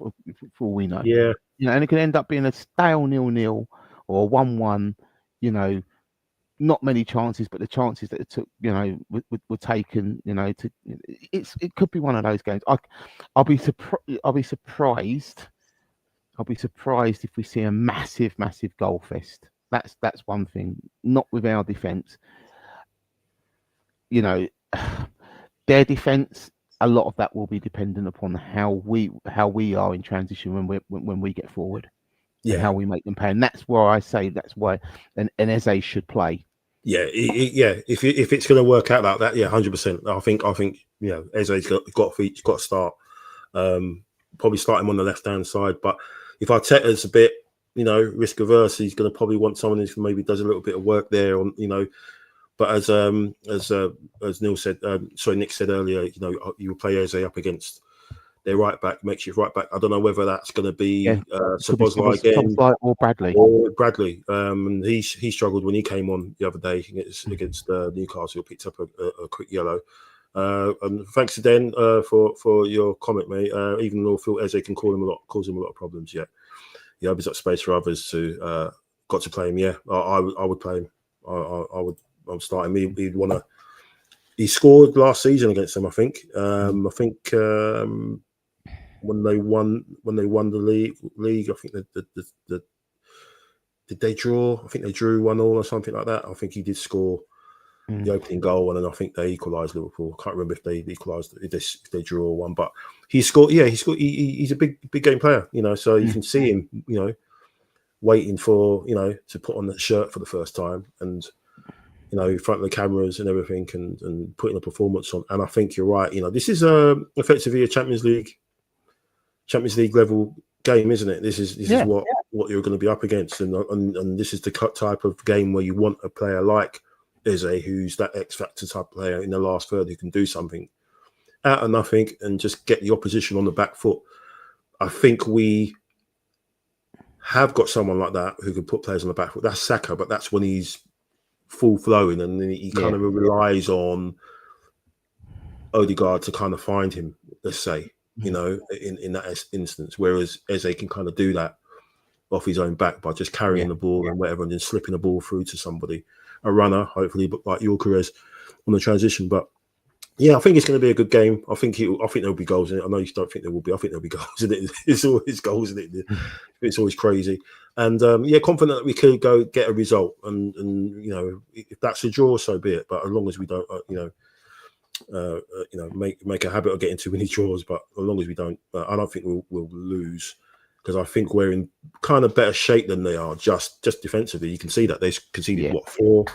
all we know. Yeah, and it could end up being a stale 0-0 or 1-1. Not many chances, but the chances that it took, were taken. It could be one of those games. I'll be surprised. I'll be surprised if we see a massive goal fest. That's one thing. Not with our defence. their defence, a lot of that will be dependent upon how we are in transition when we get forward, and how we make them pay. And that's where I say that's why an Eze should play. Yeah, If it's going to work out like that, 100%. I think Eze's got to start. Probably start him on the left hand side, but if Arteta's a bit, risk averse, he's going to probably want someone who maybe does a little bit of work there on, But as Neil said, Nick said earlier, you will play Eze up against their right back, makeshift right back. I don't know whether that's going to be Szoboszlai again or Bradley. And he struggled when he came on the other day against Newcastle. Picked up a quick yellow. And thanks again for your comment, mate. Even though I feel Eze can cause him a lot of problems. Yeah, he opens up space for others to got to play him. Yeah, I would play him. I would start him. He'd want to. He scored last season against them, I think. When they won the league, I think did they draw? I think they drew 1-1 or something like that. I think he did score the opening goal, and then I think they equalised Liverpool. I can't remember if they equalised, if they drew 1, but he scored. Yeah, he scored. He's a big game player, So you can see him, waiting for to put on that shirt for the first time, and in front of the cameras and everything, and putting a performance on. And I think you're right. This is effectively a Champions League level game, isn't it? This is what you're going to be up against, and this is the type of game where you want a player like Eze, who's that X factor type player in the last third who can do something out of nothing and just get the opposition on the back foot. I think we have got someone like that who can put players on the back foot. That's Saka, but that's when he's full flowing, and then he kind of relies on Odegaard to kind of find him, let's say, in that instance, whereas Eze can kind of do that off his own back by just carrying the ball and whatever, and then slipping the ball through to somebody, a runner, hopefully, but like Gyökeres on the transition. But I think it's going to be a good game. I think there'll be goals in it. I know you don't think there will be. I think there'll be goals in it. It's always goals in it. It's always crazy. And confident that we could go get a result. And if that's a draw, so be it. But as long as we don't, make a habit of getting too many draws. But as long as we don't, I don't think we'll lose, because I think we're in kind of better shape than they are. Just defensively, you can see that they conceded 4.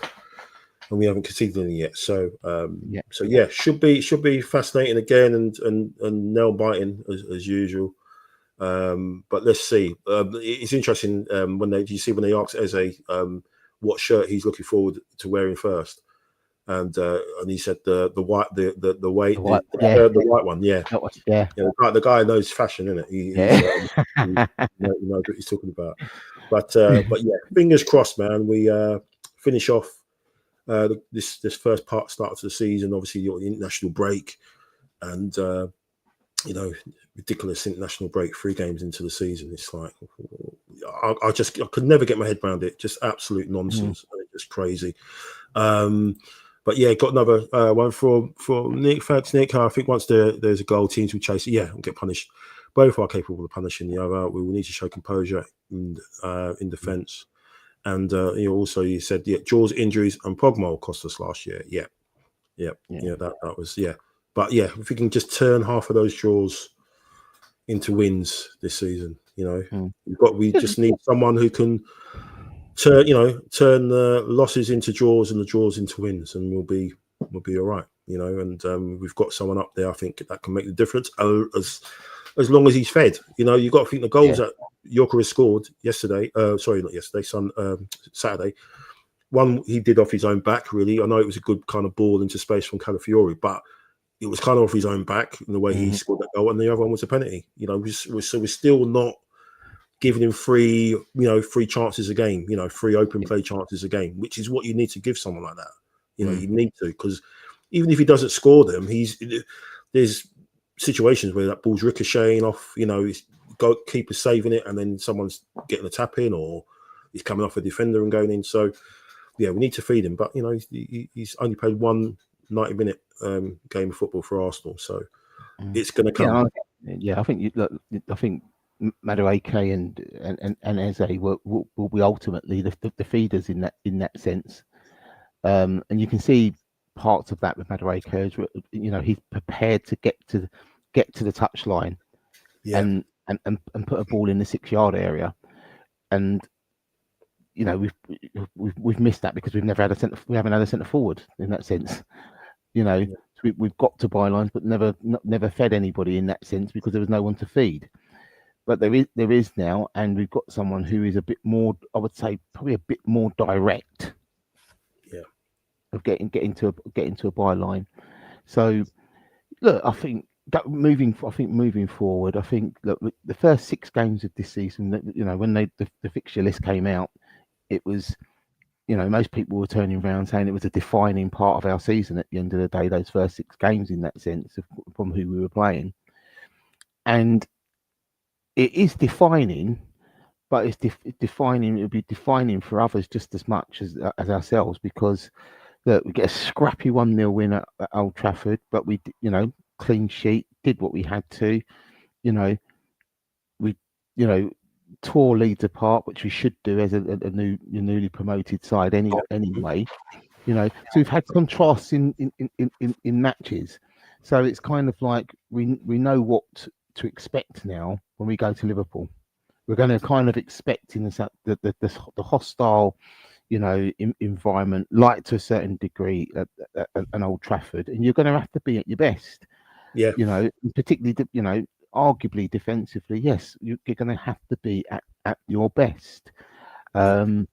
And we haven't conceded any yet, so should be fascinating again and nail biting as usual. But let's see. It's interesting when they asked Eze what shirt he's looking forward to wearing first, and he said the white one, the guy knows fashion, isn't it? He knows what he's talking about. But fingers crossed, man. We finish off. This first start of the season, obviously your international break, and ridiculous international break, 3 games into the season. It's like I could never get my head around it. Just absolute nonsense. Just crazy. But got another one for Nick. Thanks, Nick. I think once there's a goal, teams will chase it. And get punished. Both are capable of punishing the other. We will need to show composure in defence. And you said draws, injuries, and Pogba cost us last year. That was. But if we can just turn half of those draws into wins this season, we just need someone who can turn the losses into draws and the draws into wins, and we'll be all right. And we've got someone up there, I think, that can make the difference as long as he's fed. You've got to think the goals that Gyökeres scored yesterday. Not yesterday, Saturday. One he did off his own back, really. I know it was a good kind of ball into space from Calafiori, but it was kind of off his own back in the way he scored that goal, and the other one was a penalty. So we're still not giving him free chances a game, 3 open play chances a game, which is what you need to give someone like that. You need to, because even if he doesn't score them, there's situations where that ball's ricocheting off, keeper saving it, and then someone's getting a tap in, or he's coming off a defender and going in. So we need to feed him. But he's only played 1 90-minute game of football for Arsenal, so it's going to come. I think Madueke and Eze will be ultimately the feeders in that sense. And you can see parts of that with Eberechi Eze. You know, he's prepared to get to the touchline and put a ball in the 6-yard area, and you know we've missed that because we haven't had a centre forward in that sense. You know, so we've got to bylines, but never fed anybody in that sense because there was no one to feed. But there is now, and we've got someone who is a bit more, I would say, probably a bit more direct. Of getting to a byline. So look, I think moving forward, I think look, the first 6 games of this season, you know, when the fixture list came out, it was, you know, most people were turning around saying it was a defining part of our season at the end of the day, those first 6 games in that sense from who we were playing. And it is defining, but it's defining. It'll be defining for others just as much as ourselves, because look, we get a scrappy 1-0 win at Old Trafford, but we, you know, clean sheet, did what we had to. You know, we, you know, tore Leeds apart, which we should do as a newly promoted side anyway. You know, so we've had contrasts in matches. So it's kind of like we know what to expect now when we go to Liverpool. We're going to kind of expect in the hostile, you know, environment, like to a certain degree at an Old Trafford, and you're going to have to be at your best. Yeah. You know, particularly, you know, arguably defensively, yes, you're going to have to be at your best. You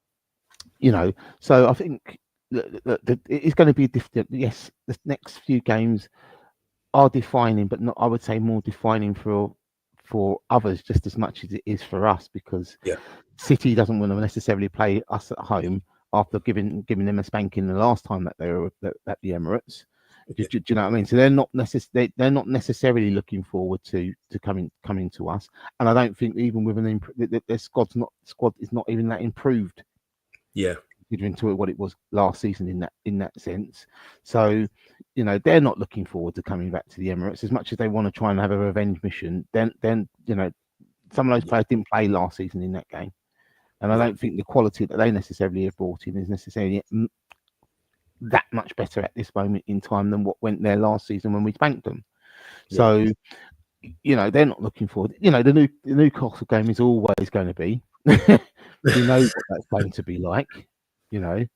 know, so I think it's going to be difficult. Yes, the next few games are defining, but not, I would say, more defining for others just as much as it is for us, because City doesn't want to necessarily play us at home after giving them a spanking the last time that they were at the Emirates. Do you know what I mean? So they're not necessarily looking forward to coming to us, and I don't think even with their squad is not even that improved. Yeah. Considering to what it was last season in that sense. So, you know, they're not looking forward to coming back to the Emirates as much as they want to try and have a revenge mission. Then you know, some of those players didn't play last season in that game, and I don't think the quality that they necessarily have brought in is necessarily that much better at this moment in time than what went there last season when we spanked them. So, you know, they're not looking forward. You know, the Newcastle game is always going to be. We know what that's going to be like. You know,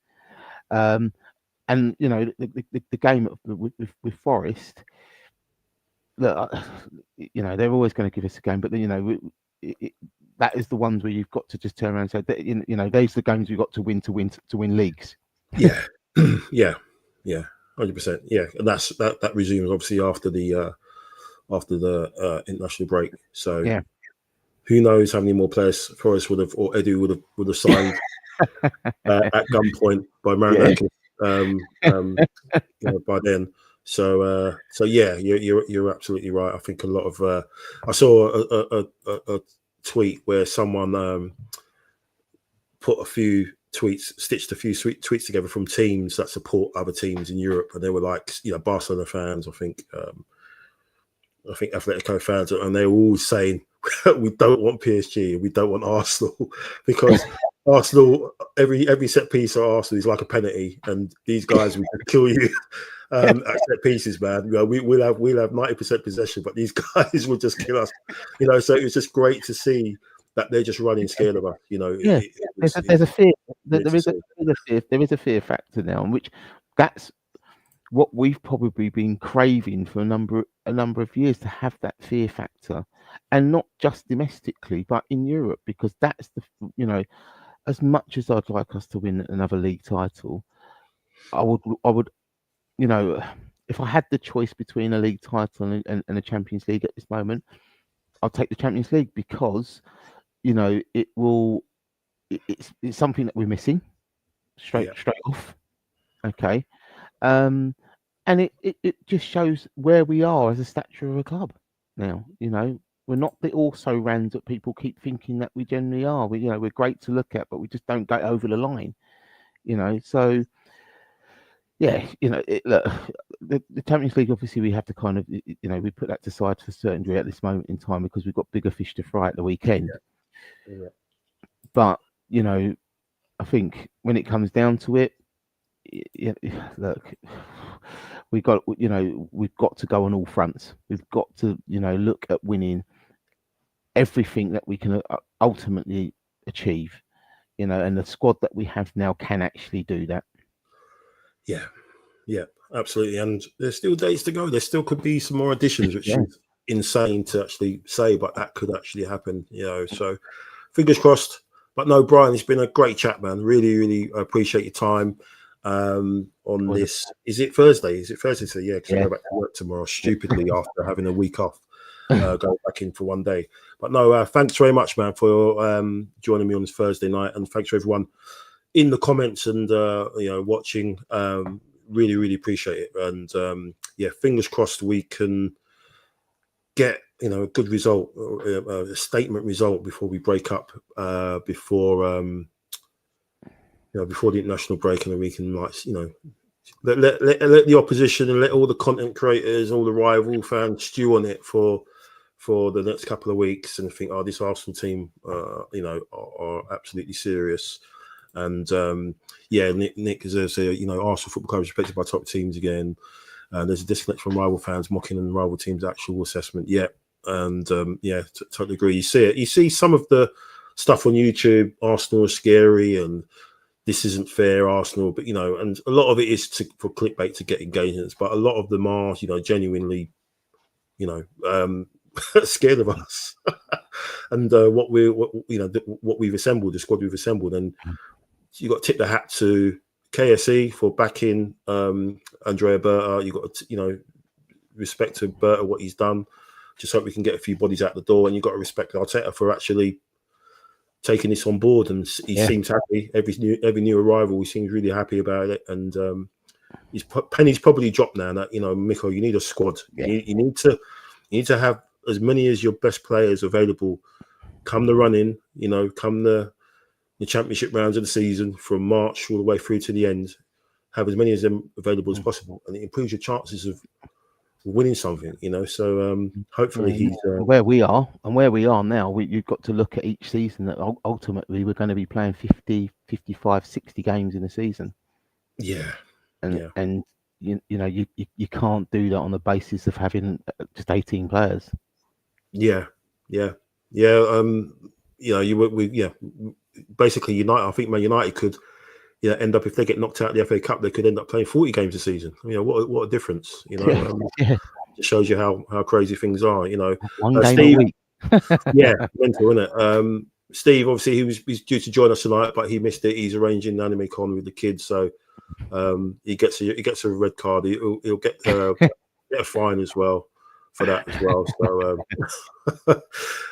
and you know the game with Forest. Look, you know, they're always going to give us a game, but then, you know, that is the ones where you've got to just turn around and say that, you know, those are the games you've got to win leagues. Yeah, yeah, 100%. Yeah, and that resumes obviously after the international break. So yeah, who knows how many more players Forest would have, or Edu would have signed at gunpoint by Maranatha, you know, by then. So yeah, you're absolutely right. I think a lot of I saw a tweet where someone stitched a few tweets together from teams that support other teams in Europe, and they were like, you know, Barcelona fans, I think Atletico fans, and they were all saying we don't want PSG, we don't want Arsenal, because Arsenal, every set piece of Arsenal is like a penalty, and these guys will kill you at set pieces, man. You know, we'll have 90% possession, but these guys will just kill us. You know, so it's just great to see that they're just running scared of us. You know, there's a fear. There is a fear factor now, in which that's what we've probably been craving for a number of years, to have that fear factor, and not just domestically, but in Europe, because that's you know, as much as I'd like us to win another league title, I would, you know, if I had the choice between a league title and a Champions League at this moment, I'll take the Champions League, because, you know, it's something that we're missing straight off. Okay. And it just shows where we are as a stature of a club now. You know, we're not the also rans that people keep thinking that we generally are. We're great to look at, but we just don't go over the line. You know, so yeah, you know, look, the Champions League, obviously we have to kind of, you know, we put that to side to a certain degree at this moment in time, because we've got bigger fish to fry at the weekend. But, you know, I think when it comes down to it, look, we've got to go on all fronts. We've got to look at winning everything that we can ultimately achieve. And the squad that we have now can actually do that. Yeah, absolutely. And there's still days to go. There still could be some more additions, which is insane to actually say, but that could actually happen. So fingers crossed. But no, Brian, it's been a great chat, man. Really, really appreciate your time on this. Is it Thursday? Is it Thursday today? Yeah, because I go back to work tomorrow stupidly after having a week off. Go back in for one day. But no, thanks very much, man, for joining me on this Thursday night. And thanks to everyone in the comments and watching. Really, really appreciate it. And fingers crossed we can get a good result, a statement result before we break up, before the international break, and then we can let the opposition and let all the content creators, all the rival fans stew on it for the next couple of weeks and think, this Arsenal team, are absolutely serious. And Nick is Arsenal Football Club is respected by top teams again. There's a disconnect from rival fans mocking and rival teams' actual assessment. Totally agree. You see it. You see some of the stuff on YouTube. Arsenal is scary, and this isn't fair, Arsenal. But and a lot of it is for clickbait to get engagements. But a lot of them are, genuinely, scared of us and what we've assembled, the squad we've assembled, and you got to tip the hat to KSE for backing Andrea Berta. You got to, respect to Berta what he's done. Just hope we can get a few bodies out the door, and you got to respect Arteta for actually taking this on board. And he seems happy. Every new arrival, he seems really happy about it. And his penny's probably dropped now. That Mikel, you need a squad. You need to have as many as your best players available. Come the run-in, come the championship rounds of the season from March all the way through to the end. Have as many of them available as possible, and it improves your chances of winning something. So hopefully he's where we are now. You've got to look at each season that ultimately we're going to be playing 50, 55, 60 games in a season. And you can't do that on the basis of having just 18 players. Basically, United. I think Man United could, end up, if they get knocked out of the FA Cup, they could end up playing 40 games a season. What a difference. It shows you how crazy things are. One game Steve, a week. mental, isn't it? Steve, obviously, he's due to join us tonight, but he missed it. He's arranging Anime Con with the kids, so he gets a red card. He'll get a fine as well for that as well.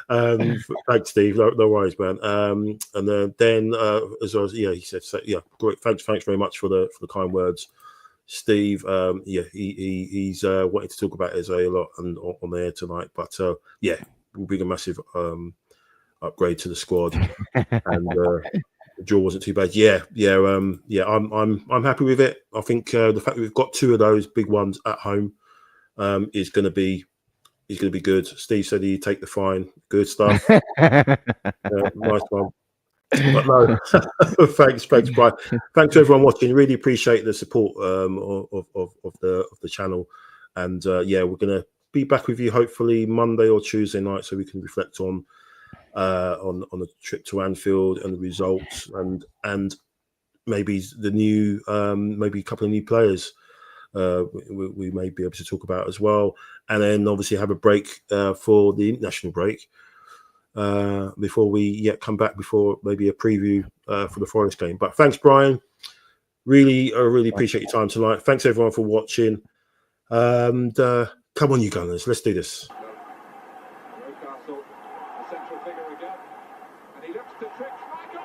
So thanks, Steve. No worries, man. And then as well as he said, great. Thanks very much for the kind words, Steve. He's wanting to talk about Eze a lot and on the air tonight, but we'll bring a massive upgrade to the squad, and the draw wasn't too bad. I'm happy with it. I think the fact that we've got two of those big ones at home is going to be good. Steve said he'd take the fine. Good stuff. Nice one. But no, thanks, Brian. Thanks to everyone watching. Really appreciate the support of the channel. And we're gonna be back with you hopefully Monday or Tuesday night, so we can reflect on the trip to Anfield and the results, and maybe the new maybe a couple of new players we may be able to talk about as well, and then obviously have a break for the international break before we come back, before maybe a preview for the Forest game. But thanks, Brian. Really appreciate your time tonight. Thanks everyone for watching. And come on, you Gunners, let's do this. Newcastle, the central figure again, and he looks to trick Michael.